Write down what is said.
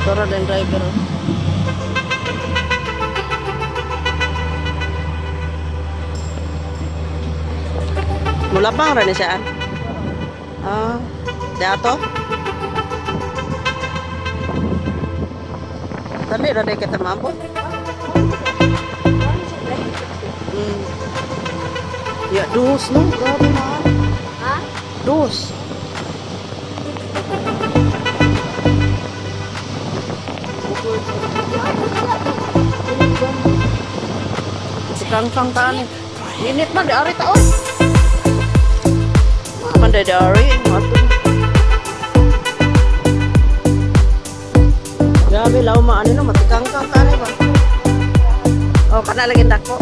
Motor dan driver. Mula bang rin siya? Ah, dato. Tadi ada kita mampu. Ya dus no, grabe mahal. Ha? Dus. Sekang-kang tani. Init man dari taon. Man dari matu. Grabe law maani no matikang-kang tani ba. Oh, kana lagi dako.